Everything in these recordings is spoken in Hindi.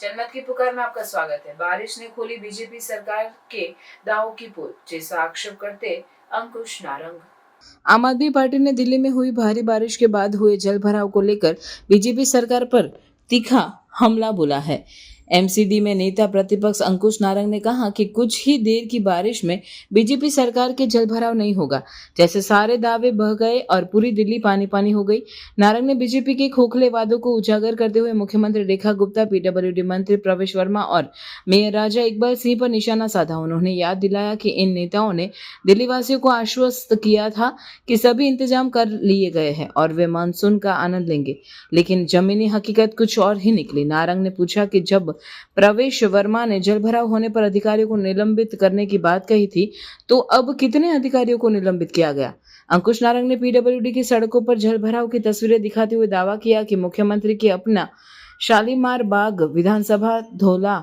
जनमत की पुकार में आपका स्वागत है। बारिश ने खोली बीजेपी सरकार के दावों की पोल, जैसा आक्षेप करते अंकुश नारंग। आम आदमी पार्टी ने दिल्ली में हुई भारी बारिश के बाद हुए जल भराव को लेकर बीजेपी सरकार पर तीखा हमला बोला है। एमसीडी में नेता प्रतिपक्ष अंकुश नारंग ने कहा कि कुछ ही देर की बारिश में बीजेपी सरकार के जल भराव नहीं होगा, जैसे सारे दावे बह गए और पूरी दिल्ली पानी पानी हो गई। नारंग ने बीजेपी के खोखले वादों को उजागर करते हुए मुख्यमंत्री रेखा गुप्ता, पीडब्ल्यूडी मंत्री प्रवेश वर्मा और मेयर राजा इकबाल सिंह पर निशाना साधा। उन्होंने याद दिलाया कि इन नेताओं ने दिल्ली वासियों को आश्वस्त किया था कि सभी इंतजाम कर लिए गए हैं और वे मानसून का आनंद लेंगे, लेकिन जमीनी हकीकत कुछ और ही निकली। नारंग ने पूछा कि जब प्रवेश वर्मा ने जलभराव होने पर अधिकारियों को निलंबित करने की बात कही थी, तो अब कितने अधिकारियों को निलंबित किया गया। अंकुश नारंग ने पीडब्ल्यूडी की सड़कों पर जलभराव की तस्वीरें दिखाते हुए दावा किया कि मुख्यमंत्री के अपना शालीमार बाग, विधानसभा, धौला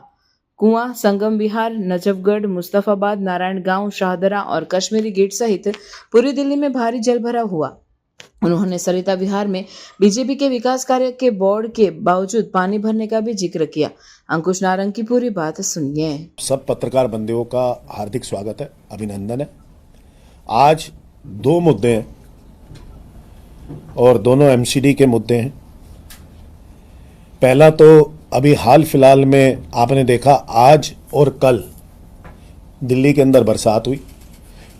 कुआं, संगम विहार, नजफगढ़, मुस्तफाबाद, नारायण गांव, शाहदरा और कश्मीरी गेट सहित पूरी दिल्ली में भारी जलभराव हुआ। उन्होंने सरिता विहार में बीजेपी के विकास कार्य के बोर्ड के बावजूद पानी भरने का भी जिक्र किया। अंकुश नारंग की पूरी बात सुनिए। सब पत्रकार बंधुओं का हार्दिक स्वागत है, अभिनंदन है। आज दो मुद्दे हैं और दोनों एमसीडी के मुद्दे हैं। पहला तो अभी हाल फिलहाल में आपने देखा, आज और कल दिल्ली के अंदर बरसात हुई।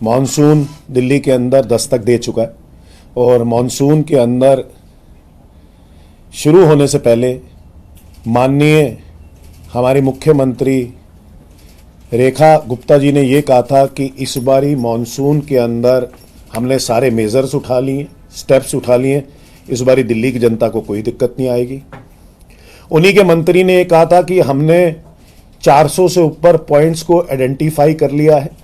मॉनसून दिल्ली के अंदर दस्तक दे चुका है और मॉनसून के अंदर शुरू होने से पहले माननीय हमारी मुख्यमंत्री रेखा गुप्ता जी ने ये कहा था कि इस बारी मॉनसून के अंदर हमने सारे मेजर्स उठा लिए, स्टेप्स उठा लिए, इस बारी दिल्ली की जनता को कोई दिक्कत नहीं आएगी। उन्हीं के मंत्री ने ये कहा था कि हमने 400 से ऊपर पॉइंट्स को आइडेंटिफाई कर लिया है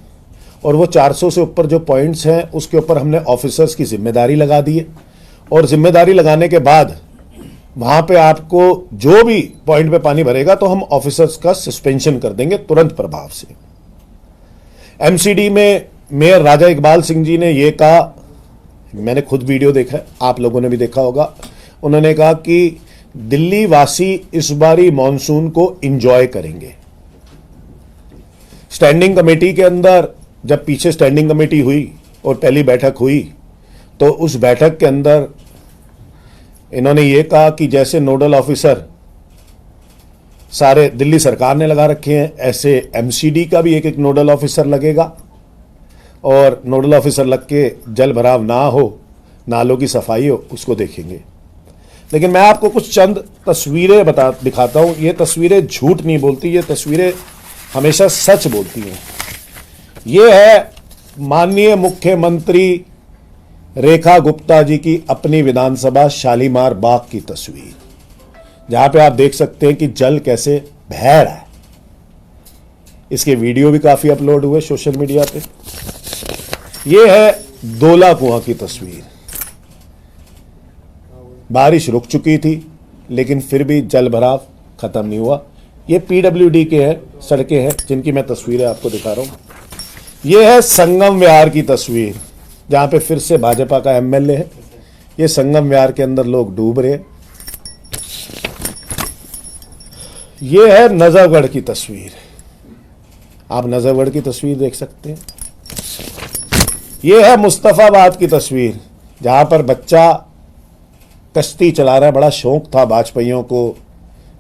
और वो 400 से ऊपर जो पॉइंट्स हैं उसके ऊपर हमने ऑफिसर्स की जिम्मेदारी लगा दी है और जिम्मेदारी लगाने के बाद वहां पे आपको जो भी पॉइंट पे पानी भरेगा तो हम ऑफिसर्स का सस्पेंशन कर देंगे तुरंत प्रभाव से। एमसीडी में मेयर राजा इकबाल सिंह जी ने ये कहा, मैंने खुद वीडियो देखा है, आप लोगों ने भी देखा होगा। उन्होंने कहा कि दिल्ली वासी इस बारी मॉनसून को एंजॉय करेंगे। स्टैंडिंग कमेटी के अंदर जब पीछे स्टैंडिंग कमेटी हुई और पहली बैठक हुई तो उस बैठक के अंदर इन्होंने ये कहा कि जैसे नोडल ऑफिसर सारे दिल्ली सरकार ने लगा रखे हैं, ऐसे एमसीडी का भी एक एक नोडल ऑफिसर लगेगा और नोडल ऑफिसर लग के जल भराव ना हो, नालों की सफाई हो, उसको देखेंगे। लेकिन मैं आपको कुछ चंद तस्वीरें दिखाता हूं। ये तस्वीरें झूठ नहीं बोलती, ये तस्वीरें हमेशा सच बोलती हैं। ये है माननीय मुख्यमंत्री रेखा गुप्ता जी की अपनी विधानसभा शालीमार बाग की तस्वीर, जहां पे आप देख सकते हैं कि जल कैसे बह रहा है। इसके वीडियो भी काफी अपलोड हुए सोशल मीडिया पे। ये है धौला कुआं की तस्वीर। बारिश रुक चुकी थी लेकिन फिर भी जल भराव खत्म नहीं हुआ। ये पीडब्ल्यूडी के हैं, सड़कें हैं जिनकी मैं तस्वीरें आपको दिखा रहा हूं। ये है संगम विहार की तस्वीर, जहां पे फिर से भाजपा का एमएलए है। ये संगम विहार के अंदर लोग डूब रहे हैं। ये है नजफगढ़ की तस्वीर, आप नजफगढ़ की तस्वीर देख सकते हैं। ये है मुस्तफाबाद की तस्वीर, जहां पर बच्चा कश्ती चला रहा है। बड़ा शौक था वाजपेयियों को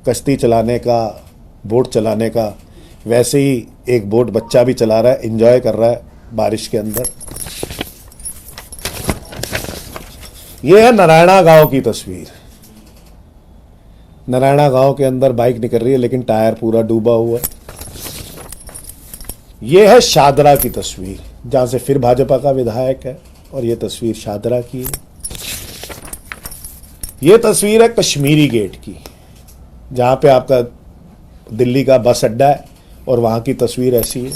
कश्ती चलाने का, बोट चलाने का, वैसे ही एक बोट बच्चा भी चला रहा है, एंजॉय कर रहा है बारिश के अंदर। यह है नारायणा गांव की तस्वीर। नारायणा गांव के अंदर बाइक निकल रही है लेकिन टायर पूरा डूबा हुआ है। यह है शाहदरा की तस्वीर, जहां से फिर भाजपा का विधायक है और यह तस्वीर शाहदरा की है। यह तस्वीर है कश्मीरी गेट की, जहां पे आपका दिल्ली का बस अड्डा है और वहां की तस्वीर ऐसी है।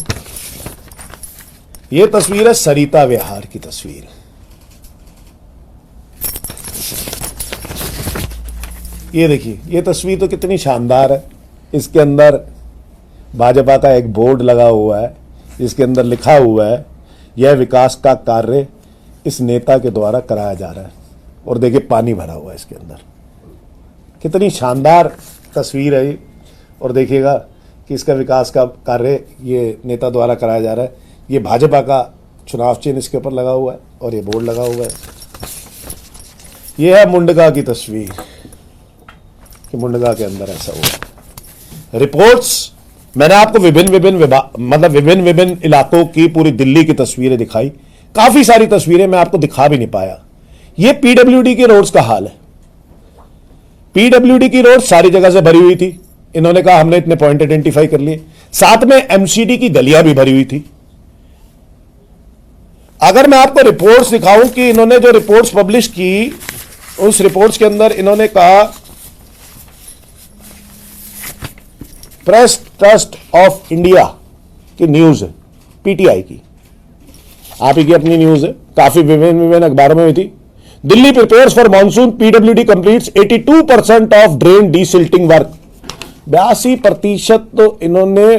यह तस्वीर है सरिता विहार की तस्वीर। ये देखिए, ये तस्वीर तो कितनी शानदार है। इसके अंदर भाजपा का एक बोर्ड लगा हुआ है, इसके अंदर लिखा हुआ है यह विकास का कार्य इस नेता के द्वारा कराया जा रहा है। और देखिए पानी भरा हुआ है इसके अंदर। कितनी शानदार तस्वीर है ये। और देखिएगा कि इसका विकास का कार्य ये नेता द्वारा कराया जा रहा है। ये भाजपा का चुनाव चिन्ह इसके ऊपर लगा हुआ है और ये बोर्ड लगा हुआ है। ये है मुंडका की तस्वीर कि मुंडका के अंदर ऐसा हुआ। रिपोर्ट्स मैंने आपको विभिन्न विभिन्न इलाकों की पूरी दिल्ली की तस्वीरें दिखाई। काफी सारी तस्वीरें मैं आपको दिखा भी नहीं पाया। ये पीडब्ल्यूडी की रोड्स का हाल है। पीडब्ल्यूडी की रोड सारी जगह से भरी हुई थी। इन्होंने कहा हमने इतने पॉइंट आइडेंटिफाई कर लिए। साथ में एमसीडी की गलियां भी भरी हुई थी। अगर मैं आपको रिपोर्ट्स दिखाऊं कि इन्होंने जो रिपोर्ट्स पब्लिश की, उस रिपोर्ट्स के अंदर इन्होंने कहा प्रेस ट्रस्ट ऑफ इंडिया की न्यूज है, पीटीआई की, आप ही की अपनी न्यूज है, काफी विभिन्न अखबारों में हुई थी। Delhi prepares for monsoon, PWD completes 82% of drain desilting work. 82% तो इन्होंने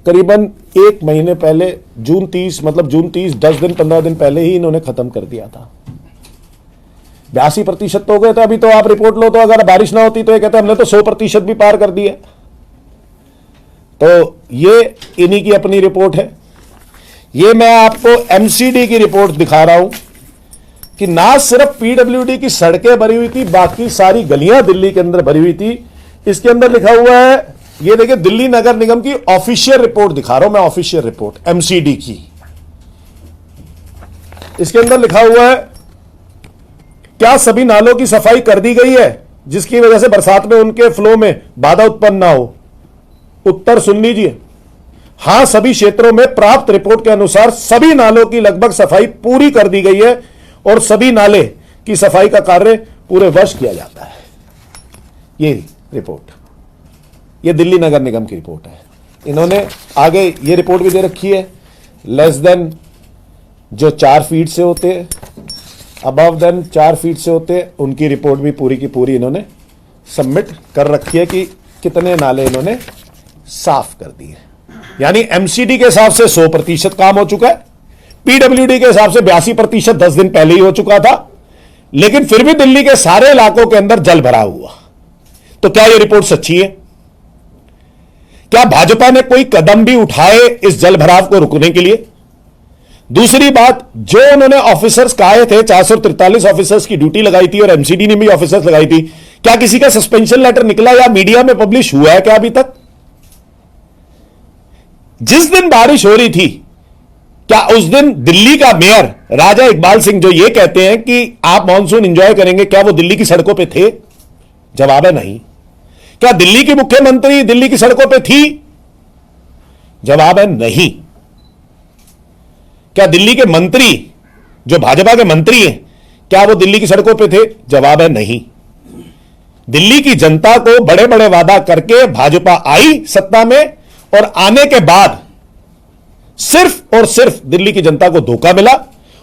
करीबन एक महीने पहले जून 30 10 दिन 15 दिन पहले ही इन्होंने खत्म कर दिया था। 82% तो हो गए थे। अभी तो आप रिपोर्ट लो तो अगर बारिश ना होती तो ये कहते हमने तो 100% भी पार कर दिया। तो ये इन्हीं की अपनी रिपोर्ट है। ये मैं आपको एमसीडी की रिपोर्ट दिखा रहा हूं कि ना सिर्फ पीडब्ल्यूडी की सड़कें भरी हुई थी, बाकी सारी गलियां दिल्ली के अंदर भरी हुई थी। इसके अंदर लिखा हुआ है, ये देखिए दिल्ली नगर निगम की ऑफिशियल रिपोर्ट दिखा रहा हूं मैं, ऑफिशियल रिपोर्ट एमसीडी की। इसके अंदर लिखा हुआ है क्या सभी नालों की सफाई कर दी गई है जिसकी वजह से बरसात में उनके फ्लो में बाधा उत्पन्न ना हो? उत्तर सुन लीजिए। हां, सभी क्षेत्रों में प्राप्त रिपोर्ट के अनुसार सभी नालों की लगभग सफाई पूरी कर दी गई है और सभी नाले की सफाई का कार्य पूरे वर्ष किया जाता है। ये रिपोर्ट, ये दिल्ली नगर निगम की रिपोर्ट है। इन्होंने आगे ये रिपोर्ट भी दे रखी है, लेस देन जो 4 फीट से होते हैं, अबव देन 4 फीट से होते हैं, उनकी रिपोर्ट भी पूरी की पूरी इन्होंने सबमिट कर रखी है कि कितने नाले इन्होंने साफ कर दिए। यानी एमसीडी के हिसाब से 100% काम हो चुका है, पीडब्ल्यूडी के हिसाब से 82% 10 दिन पहले ही हो चुका था, लेकिन फिर भी दिल्ली के सारे इलाकों के अंदर जल भरा हुआ। तो क्या यह रिपोर्ट सच्ची है? क्या भाजपा ने कोई कदम भी उठाए इस जल भराव को रोकने के लिए? दूसरी बात, जो उन्होंने ऑफिसर्स कहे थे, 443 ऑफिसर्स की ड्यूटी लगाई थी और एमसीडी ने भी ऑफिसर्स लगाई थी, क्या किसी का सस्पेंशन लेटर निकला या मीडिया में पब्लिश हुआ है क्या अभी तक? जिस दिन बारिश हो रही थी, क्या उस दिन दिल्ली का मेयर राजा इकबाल सिंह जो ये कहते हैं कि आप मॉनसून एंजॉय करेंगे, क्या वो दिल्ली की सड़कों पे थे? जवाब है नहीं। क्या दिल्ली की मुख्यमंत्री दिल्ली की सड़कों पे थी? जवाब है नहीं। क्या दिल्ली के मंत्री जो भाजपा के मंत्री हैं, क्या वो दिल्ली की सड़कों पे थे? जवाब है नहीं। दिल्ली की जनता को बड़े बड़े वादा करके भाजपा आई सत्ता में और आने के बाद सिर्फ और सिर्फ दिल्ली की जनता को धोखा मिला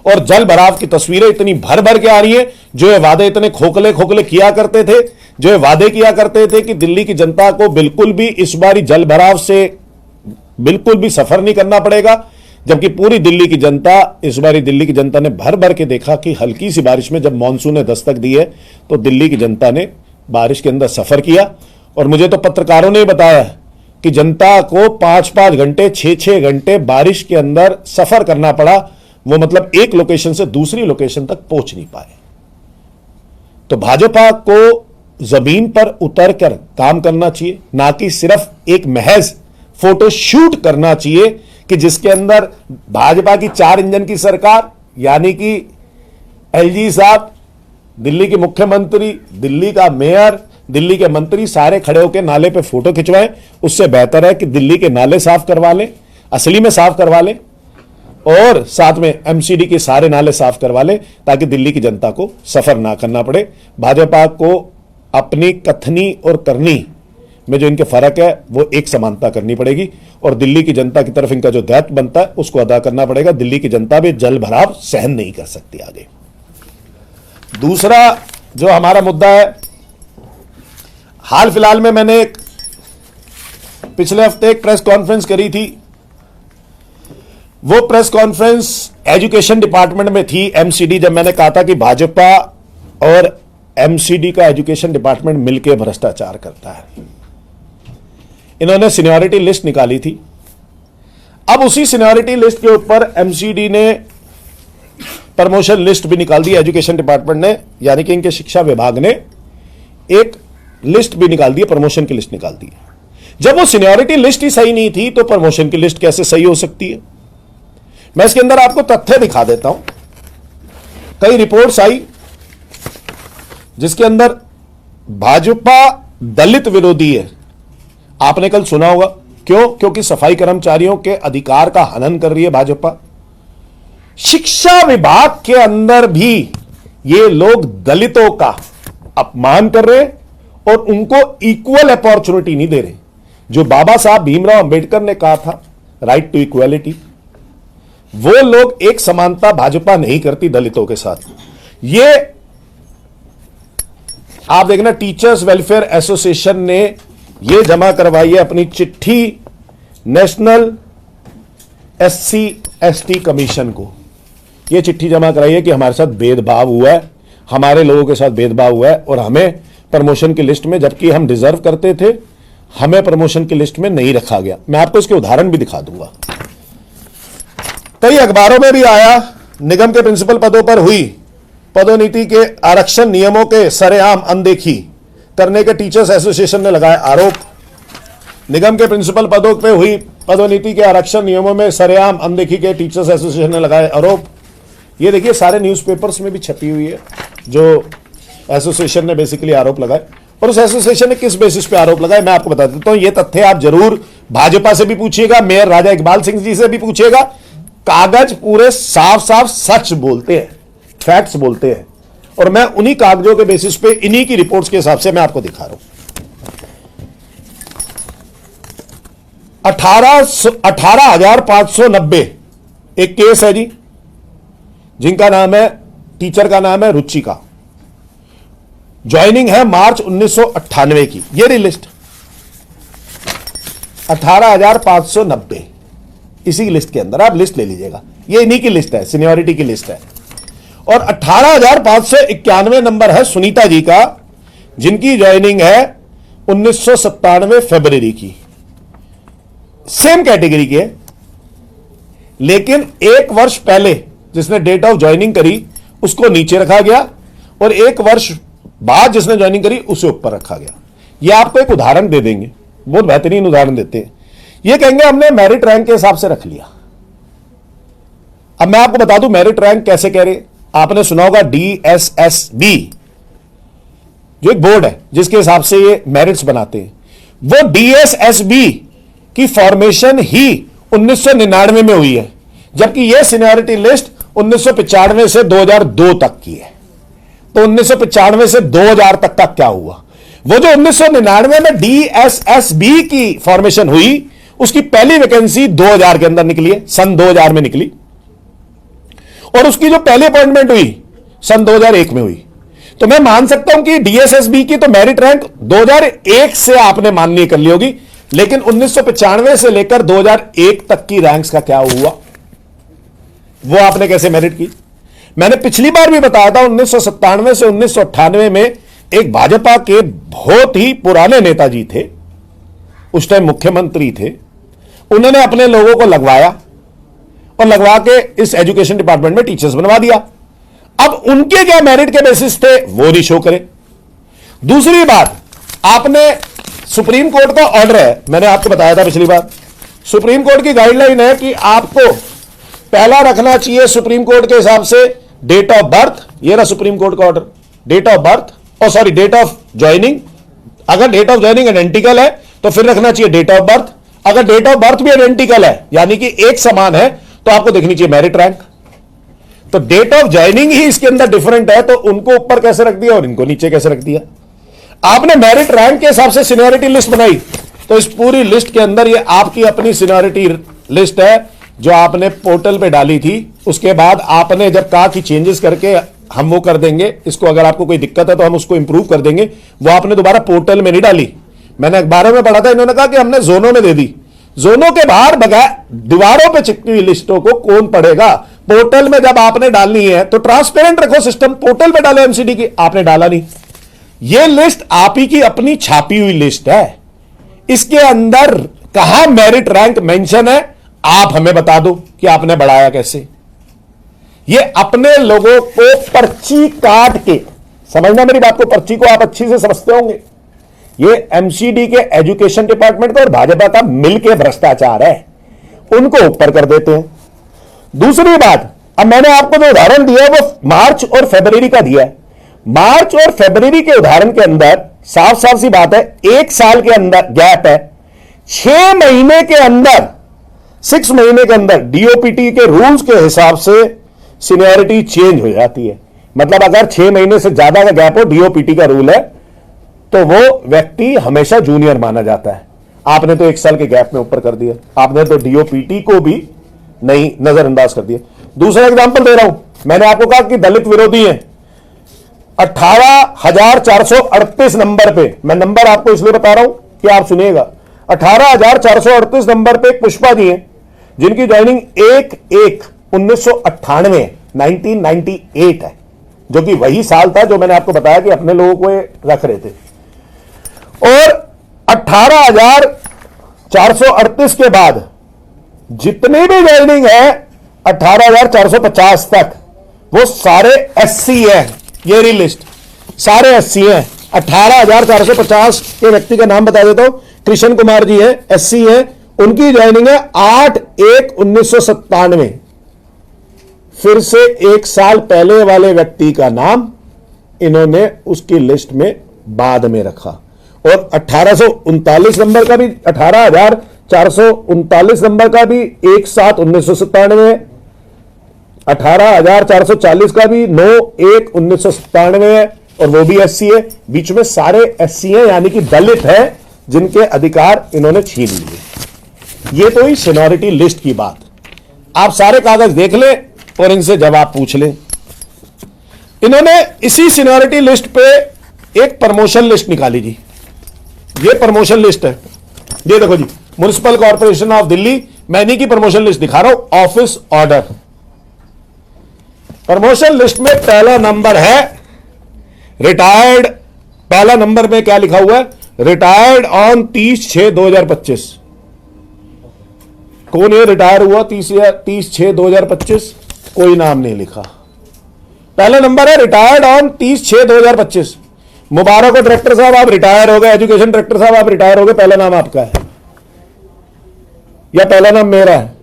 और जल भराव की तस्वीरें इतनी भर भर के आ रही हैं। जो ये वादे इतने खोखले खोखले किया करते थे, जो ये वादे किया करते थे कि दिल्ली की जनता को बिल्कुल भी इस बारी जल भराव से बिल्कुल भी सफर नहीं करना पड़ेगा, जबकि पूरी दिल्ली की जनता, इस बारी दिल्ली की जनता ने भर भर के देखा कि हल्की सी बारिश में जब मॉनसून ने दस्तक दी है तो दिल्ली की जनता ने बारिश के अंदर सफर किया। और मुझे तो पत्रकारों ने बताया कि जनता को 5-5 घंटे 6-6 घंटे बारिश के अंदर सफर करना पड़ा। वो मतलब एक लोकेशन से दूसरी लोकेशन तक पहुंच नहीं पाए। तो भाजपा को जमीन पर उतर कर काम करना चाहिए, ना कि सिर्फ एक महज फोटो शूट करना चाहिए कि जिसके अंदर भाजपा की 4 इंजन की सरकार, यानी कि एलजी साहब, दिल्ली के मुख्यमंत्री, दिल्ली का मेयर, दिल्ली के मंत्री सारे खड़े होकर नाले पे फोटो खिंचवाएं। उससे बेहतर है कि दिल्ली के नाले साफ करवा लें, असली में साफ करवा लें, और साथ में एमसीडी के सारे नाले साफ करवा लें ताकि दिल्ली की जनता को सफर ना करना पड़े। भाजपा को अपनी कथनी और करनी में जो इनके फर्क है वो एक समानता करनी पड़ेगी और दिल्ली की जनता की तरफ इनका जो दायित्व बनता है उसको अदा करना पड़ेगा। दिल्ली की जनता भी जल भराव सहन नहीं कर सकती आगे। दूसरा जो हमारा मुद्दा है, हाल फिलहाल में मैंने पिछले हफ्ते एक प्रेस कॉन्फ्रेंस करी थी। वो प्रेस कॉन्फ्रेंस एजुकेशन डिपार्टमेंट में थी, एमसीडी, जब मैंने कहा था कि भाजपा और एमसीडी का एजुकेशन डिपार्टमेंट मिलकर भ्रष्टाचार करता है। इन्होंने सीनियरिटी लिस्ट निकाली थी। अब उसी सीनियरिटी लिस्ट के ऊपर एमसीडी ने प्रमोशन लिस्ट भी निकाल दी, एजुकेशन डिपार्टमेंट ने, यानी कि इनके शिक्षा विभाग ने एक लिस्ट भी निकाल दी, प्रमोशन की लिस्ट निकाल दी। जब वो सीनियरिटी लिस्ट ही सही नहीं थी तो प्रमोशन की लिस्ट कैसे सही हो सकती है? मैं इसके अंदर आपको तथ्य दिखा देता हूं। कई रिपोर्ट्स आई जिसके अंदर भाजपा दलित विरोधी है। आपने कल सुना होगा, क्यों? क्योंकि सफाई कर्मचारियों के अधिकार का हनन कर रही है भाजपा। शिक्षा विभाग के अंदर भी ये लोग दलितों का अपमान कर रहे हैं और उनको इक्वल अपॉर्चुनिटी नहीं दे रहे। जो बाबा साहब भीमराव अंबेडकर ने कहा था, राइट टू इक्वालिटी, वो लोग एक समानता भाजपा नहीं करती दलितों के साथ। ये आप देखना, टीचर्स वेलफेयर एसोसिएशन ने ये जमा करवाई है अपनी चिट्ठी नेशनल एससी एसटी कमीशन को। ये चिट्ठी जमा कराई है कि हमारे साथ भेदभाव हुआ है, हमारे लोगों के साथ भेदभाव हुआ है और हमें प्रमोशन की लिस्ट में, जबकि हम डिजर्व करते थे, हमें प्रमोशन की लिस्ट में नहीं रखा गया। मैं आपको इसके उदाहरण भी दिखा दूंगा। कई अखबारों में भी आया, निगम के प्रिंसिपल पदों पर हुई पदोन्नति के आरक्षण नियमों के सरेआम अनदेखी करने के टीचर्स एसोसिएशन ने लगाया आरोप। निगम के प्रिंसिपल पदों पर हुई पदोन्नति के आरक्षण नियमों में सरेआम अनदेखी के टीचर्स एसोसिएशन ने लगाए आरोप। ये देखिए, सारे न्यूज़पेपर्स में भी छपी हुई है जो एसोसिएशन ने बेसिकली आरोप लगाए। और उस एसोसिएशन ने किस बेसिस पे आरोप लगाए मैं आपको बता देता हूं। ये तथ्य आप जरूर भाजपा से भी पूछिएगा, मेयर राजा इकबाल सिंह जी से भी पूछिएगा। कागज पूरे साफ साफ सच बोलते हैं, फैक्ट्स बोलते हैं, और मैं उन्हीं कागजों के बेसिस पे, इन्हीं की रिपोर्ट्स के हिसाब से मैं आपको दिखा रहा हूं। 18,590 एक केस है जी, जिनका नाम है, टीचर का नाम है रुचिका। ज्वाइनिंग है मार्च 1998 की। ये रही लिस्ट 18,590। इसी की लिस्ट के अंदर आप लिस्ट ले लीजिएगा, ये इन्हीं की लिस्ट है, सीनियरिटी की लिस्ट है। और 18,591 नंबर है सुनीता जी का, जिनकी ज्वाइनिंग है 1997 फरवरी की। सेम कैटेगरी के, लेकिन एक वर्ष पहले जिसने डेट ऑफ ज्वाइनिंग करी उसको नीचे रखा गया और एक वर्ष बाद जिसने ज्वाइनिंग करी उसे ऊपर रखा गया। यह आपको एक उदाहरण दे देंगे, बहुत बेहतरीन उदाहरण देते हैं। यह कहेंगे हमने मेरिट रैंक के हिसाब से रख लिया। अब मैं आपको बता दूं मेरिट रैंक कैसे कह रहे। आपने सुना होगा DSSB, जो एक बोर्ड है जिसके हिसाब से ये मेरिट्स बनाते हैं। वो DSSB की फॉर्मेशन ही 1999 में हुई है, जबकि यह सीनियरिटी लिस्ट 1995 से 2002 तक की है। तो 1995 से 2000 तक का क्या हुआ? वो जो 1999 में DSSB की फॉर्मेशन हुई, उसकी पहली वैकेंसी 2000 के अंदर निकली है, सन 2000 में निकली, और उसकी जो पहली अपॉइंटमेंट हुई सन 2001 में हुई। तो मैं मान सकता हूं कि DSSB की तो मेरिट रैंक 2001 से आपने मान्य कर ली होगी, लेकिन 1995 से लेकर 2001 तक की रैंक्स का क्या हुआ, वो आपने कैसे मेरिट की? मैंने पिछली बार भी बताया था, 1997 से 1998 में एक भाजपा के बहुत ही पुराने नेताजी थे, उस टाइम मुख्यमंत्री थे, उन्होंने अपने लोगों को लगवाया और लगवा के इस एजुकेशन डिपार्टमेंट में टीचर्स बनवा दिया। अब उनके क्या मेरिट के बेसिस थे वो भी शो करें। दूसरी बात, आपने सुप्रीम कोर्ट का ऑर्डर है, मैंने आपको बताया था पिछली बार, सुप्रीम कोर्ट की गाइडलाइन है कि आपको पहला रखना चाहिए सुप्रीम कोर्ट के हिसाब से डेट ऑफ बर्थ। ये रहा सुप्रीम कोर्ट का ऑर्डर, डेट ऑफ बर्थ, और सॉरी डेट ऑफ ज्वाइनिंग। अगर डेट ऑफ ज्वाइनिंग आइडेंटिकल है तो फिर रखना चाहिए डेट ऑफ बर्थ। अगर डेट ऑफ बर्थ भी आइडेंटिकल है, यानी कि एक समान है, तो आपको देखनी चाहिए मेरिट रैंक। तो डेट ऑफ ज्वाइनिंग ही इसके अंदर डिफरेंट है, तो उनको ऊपर कैसे रख दिया और इनको नीचे कैसे रख दिया? आपने मेरिट रैंक के हिसाब से सीनियरिटी लिस्ट बनाई, तो इस पूरी लिस्ट के अंदर ये आपकी अपनी सीनियरिटी लिस्ट है जो आपने पोर्टल पे डाली थी। उसके बाद आपने जब कहा कि चेंजेस करके हम वो कर देंगे, इसको अगर आपको कोई दिक्कत है तो हम उसको इंप्रूव कर देंगे, वो आपने दोबारा पोर्टल में नहीं डाली। मैंने अखबारों में पढ़ा था, इन्होंने कहा कि हमने जोनों में दे दी। जोनों के बाहर बगैर दीवारों पे चिपकी हुई लिस्टों को कौन पढ़ेगा? पोर्टल में जब आपने डालनी है तो ट्रांसपेरेंट रखो सिस्टम, पोर्टल पे डालो एमसीडी की, आपने डाला नहीं। यह लिस्ट आप ही की अपनी छापी हुई लिस्ट है, इसके अंदर कहां मेरिट रैंक मेंशन है, आप हमें बता दो कि आपने बढ़ाया कैसे। ये अपने लोगों को पर्ची काट के, समझना मेरी बात को, पर्ची को आप अच्छी से समझते होंगे, ये एमसीडी के एजुकेशन डिपार्टमेंट का और भाजपा का मिलके भ्रष्टाचार है, उनको ऊपर कर देते हैं। दूसरी बात, अब मैंने आपको जो उदाहरण दिया है वो मार्च और फरवरी का दिया है। मार्च और फरवरी के उदाहरण के अंदर साफ साफ सी बात है, एक साल के अंदर गैप है, 6 महीने के अंदर, 6 महीने के अंदर डीओपीटी के रूल्स के हिसाब से सीनियरिटी चेंज हो जाती है। मतलब अगर 6 महीने से ज्यादा का गैप हो, डीओपीटी का रूल है, तो वो व्यक्ति हमेशा जूनियर माना जाता है। आपने तो 1 साल के गैप में ऊपर कर दिया, आपने तो डीओपीटी को भी नहीं, नजरअंदाज कर दिया। दूसरा एग्जांपल दे रहा हूं, मैंने आपको कहा कि दलित विरोधी हैं, 18,438 नंबर पे, मैं नंबर आपको इसलिए बता रहा हूं कि आप सुनिएगा, 18,438 नंबर पे पुष्पा जी हैं, जिनकी ज्वाइनिंग 1/1/1998 1998 है, जो कि वही साल था जो मैंने आपको बताया कि अपने लोगों को रख रहे थे। और 18,438 के बाद जितनी भी ज्वाइनिंग है 18,450 तक, वो सारे एससी हैं। ये रही लिस्ट, सारे एससी हैं। 18,450 के व्यक्ति का नाम बता देता हूं, कृष्ण कुमार जी हैं, एससी हैं, उनकी ज्वाइनिंग है 8/1/1997। फिर से 1 साल पहले वाले व्यक्ति का नाम इन्होंने उसकी लिस्ट में बाद में रखा। और 1839 नंबर का भी, 18,439 नंबर का भी 1/7/1997 है, 18,440 का भी 9/1/1997 है, और वो भी एससी है। बीच में सारे एससी हैं, यानी कि दलित है, जिनके अधिकार इन्होंने छीन लिए। ये तो ही सीनियरिटी लिस्ट की बात। आप सारे कागज देख लें और इनसे जवाब पूछ लें। इन्होंने इसी सीनियरिटी लिस्ट पे एक प्रमोशन लिस्ट निकाली जी। ये प्रमोशन लिस्ट है, ये देखो जी, म्युनिसिपल कॉर्पोरेशन ऑफ दिल्ली, मैं इन्हीं की प्रमोशन लिस्ट दिखा रहा हूं, ऑफिस ऑर्डर। प्रमोशन लिस्ट में पहला नंबर है रिटायर्ड, पहला नंबर में क्या लिखा हुआ है, रिटायर्ड ऑन 30/6/2025। कौन ये रिटायर हुआ 30/6/2025? कोई नाम नहीं लिखा। पहला नंबर है रिटायर्ड ऑन 30/6/2025। मुबारक हो डायरेक्टर साहब, आप रिटायर हो गए, एजुकेशन डायरेक्टर साहब आप रिटायर हो गए। पहला नाम आपका है, या पहला नाम मेरा है,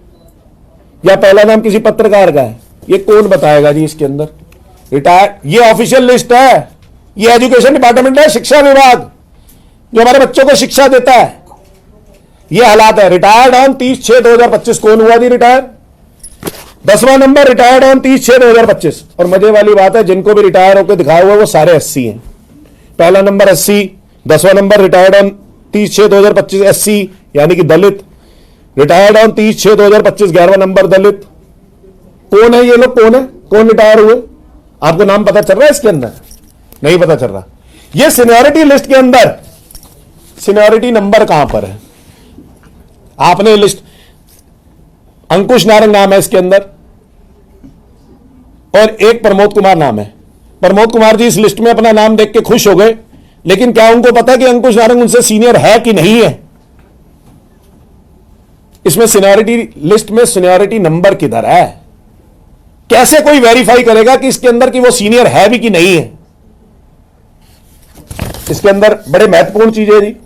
या पहला नाम किसी पत्रकार का है? ये कौन बताएगा जी इसके अंदर? रिटायर, ये ऑफिशियल लिस्ट है, ये एजुकेशन डिपार्टमेंट है, शिक्षा विभाग जो हमारे बच्चों को शिक्षा देता है। ये हालात है, रिटायर्ड ऑन 30/6/2025। कौन हुआ जी रिटायर? 10वां नंबर रिटायर्ड ऑन 30/6/2025। और मजे वाली बात है, जिनको भी रिटायर होकर दिखाया हुआ है वो सारे एससी हैं। पहला नंबर एससी, 10वां नंबर रिटायर्ड ऑन 30/6/2025 एससी, यानी कि दलित, रिटायर्ड ऑन 30/6/2025 11वां नंबर दलित। कौन है ये लोग, कौन है, कौन रिटायर हुए? आपको नाम पता चल रहा है इसके अंदर? नहीं पता चल रहा। ये सीनियरिटी लिस्ट के अंदर सीनियरिटी नंबर कहां पर है? आपने लिस्ट, अंकुश नारंग नाम है इसके अंदर, और एक प्रमोद कुमार नाम है। प्रमोद कुमार जी इस लिस्ट में अपना नाम देख के खुश हो गए, लेकिन क्या उनको पता है कि अंकुश नारंग उनसे सीनियर है कि नहीं है? इसमें सीनियरिटी लिस्ट में सीनियरिटी नंबर किधर है? कैसे कोई वेरीफाई करेगा कि इसके अंदर कि वो सीनियर है भी कि नहीं है? इसके अंदर बड़े महत्वपूर्ण चीज है जी।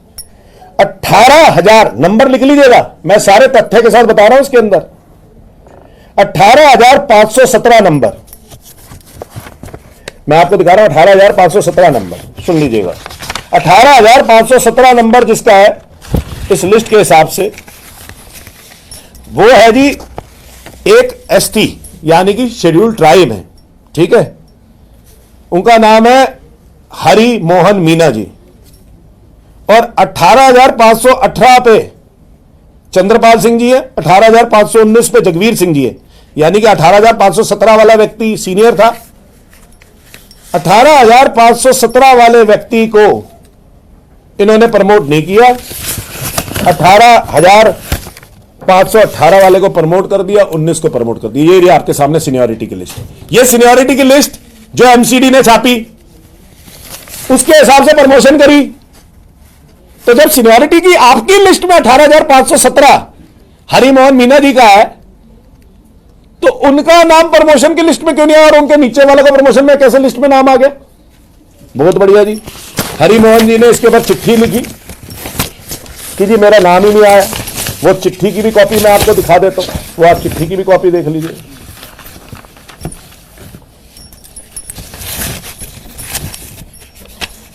18,000 नंबर लिख लीजिएगा, मैं सारे तथ्य के साथ बता रहा हूं। इसके अंदर 18,517 नंबर मैं आपको दिखा रहा हूं, 18,517 नंबर सुन लीजिएगा। 18,517 नंबर जिसका है इस लिस्ट के हिसाब से, वो है जी एक एसटी, यानी कि शेड्यूल्ड ट्राइब है, ठीक है। उनका नाम है हरि मोहन मीना जी। और 18,518 पे चंद्रपाल सिंह जी है, 18,519 पे जगवीर सिंह जी है, यानी कि 18,517 वाला व्यक्ति सीनियर था। 18,517 वाले व्यक्ति को इन्होंने प्रमोट नहीं किया, 18,518 वाले को प्रमोट कर दिया, 19 को प्रमोट कर दिया। ये आपके सामने सीनियरिटी की लिस्ट। ये सीनियरिटी की लिस्ट जो एमसीडी ने छापी, उसके हिसाब से प्रमोशन करी। तो जब सीनियरिटी की आपकी लिस्ट में 18,517 हरिमोहन मीना जी का है, तो उनका नाम प्रमोशन की लिस्ट में क्यों नहीं आया और उनके नीचे वाले का प्रमोशन में कैसे लिस्ट में नाम आ गया? बहुत बढ़िया जी। हरिमोहन जी ने इसके ऊपर चिट्ठी लिखी कि जी मेरा नाम ही नहीं आया। वो चिट्ठी की भी कॉपी मैं आपको दिखा देता हूं, वो आप चिट्ठी की भी कॉपी देख लीजिए।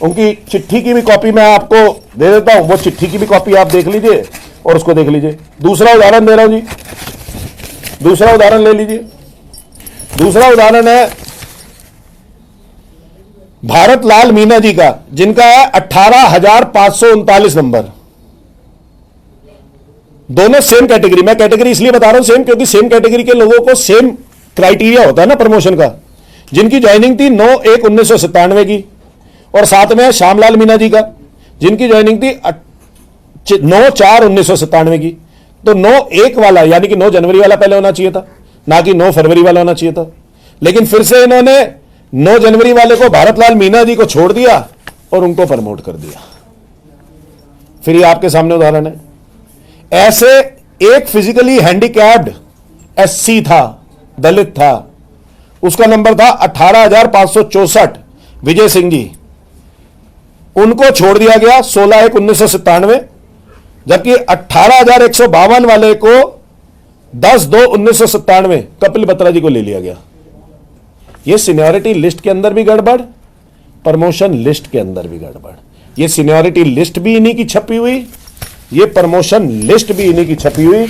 उनकी चिट्ठी की भी कॉपी मैं आपको दे देता हूं, वो चिट्ठी की भी कॉपी आप देख लीजिए और उसको देख लीजिए। दूसरा उदाहरण दे रहा हूं जी, दूसरा उदाहरण ले लीजिए। दूसरा उदाहरण है भारत लाल मीना जी का, जिनका है 18,539 नंबर। दोनों सेम कैटेगरी, मैं कैटेगरी इसलिए बता रहा हूं सेम, क्योंकि सेम कैटेगरी के लोगों को सेम क्राइटेरिया होता है ना प्रमोशन का। जिनकी ज्वाइनिंग थी 9/1/1997 की, और साथ में श्यामलाल मीना जी का, जिनकी ज्वाइनिंग थी 9/4/1997 की। तो 9/1 वाला यानी कि 9 जनवरी वाला पहले होना चाहिए था, ना कि 9 फरवरी वाला होना चाहिए था। लेकिन फिर से इन्होंने 9 जनवरी वाले को भारतलाल मीना जी को छोड़ दिया और उनको प्रमोट कर दिया। फिर ये आपके सामने उदाहरण है। ऐसे एक फिजिकली हैंडीकैप्ड एससी था, दलित था, उसका नंबर था 18,564 विजय सिंह जी। उनको छोड़ दिया गया 16/1/1997, जबकि 18,152 वाले को 10/2/1997 कपिल बत्रा जी को ले लिया गया। ये सीनियरिटी लिस्ट के अंदर भी गड़बड़, प्रमोशन लिस्ट के अंदर भी गड़बड़। ये सीनियरिटी लिस्ट भी इन्हीं की छपी हुई, ये प्रमोशन लिस्ट भी इन्हीं की छपी हुई।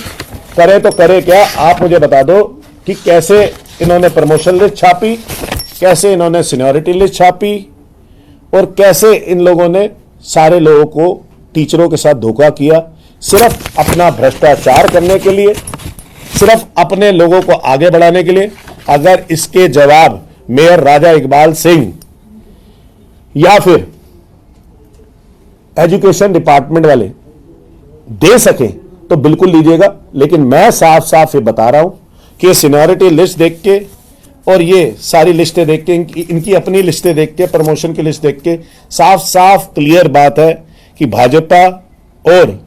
करे तो करे क्या, आप मुझे बता दो कि कैसे इन्होंने प्रमोशन लिस्ट छापी, कैसे इन्होंने सीनियरिटी लिस्ट छापी, और कैसे इन लोगों ने सारे लोगों को, टीचरों के साथ धोखा किया, सिर्फ अपना भ्रष्टाचार करने के लिए, सिर्फ अपने लोगों को आगे बढ़ाने के लिए। अगर इसके जवाब मेयर राजा इकबाल सिंह या फिर एजुकेशन डिपार्टमेंट वाले दे सके तो बिल्कुल लीजिएगा, लेकिन मैं साफ साफ ये बता रहा हूं कि सीनियरिटी लिस्ट देख के और ये सारी लिस्टें देख के, इनकी अपनी लिस्टें देख के, प्रमोशन की लिस्ट देख के साफ साफ क्लियर बात है कि भाजपा और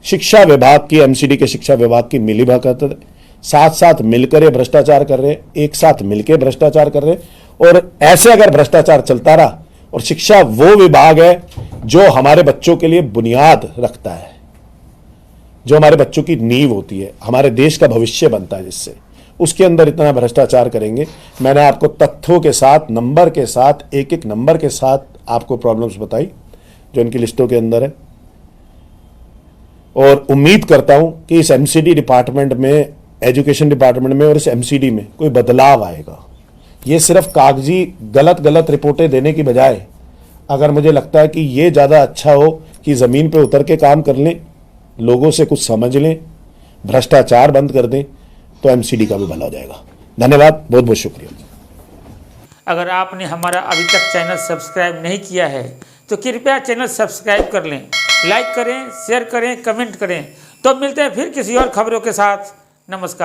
शिक्षा विभाग की, एमसीडी के शिक्षा विभाग की मिलीभगत, साथ साथ मिलकर ये भ्रष्टाचार कर रहे हैं, एक साथ मिलकर भ्रष्टाचार कर रहे हैं। और ऐसे अगर भ्रष्टाचार चलता रहा, और शिक्षा वो विभाग है जो हमारे बच्चों के लिए बुनियाद रखता है, जो हमारे बच्चों की नींव होती है, हमारे देश का भविष्य बनता है, जिससे उसके अंदर इतना भ्रष्टाचार करेंगे। मैंने आपको तथ्यों के साथ, नंबर के साथ, एक एक नंबर के साथ आपको प्रॉब्लम्स बताई जो इनकी लिस्टों के अंदर है। और उम्मीद करता हूं कि इस एमसीडी डिपार्टमेंट में, एजुकेशन डिपार्टमेंट में और इस एमसीडी में कोई बदलाव आएगा। ये सिर्फ कागजी गलत रिपोर्टें देने की बजाय, अगर मुझे लगता है कि ये ज़्यादा अच्छा हो कि ज़मीन पे उतर के काम कर लें, लोगों से कुछ समझ लें, भ्रष्टाचार बंद कर दें, तो एमसीडी का भी भला हो जाएगा। धन्यवाद, बहुत बहुत शुक्रिया। अगर आपने हमारा अभी तक चैनल सब्सक्राइब नहीं किया है तो कृपया चैनल सब्सक्राइब कर लें, लाइक करें, शेयर करें, कमेंट करें। तो मिलते हैं फिर किसी और खबरों के साथ। नमस्कार।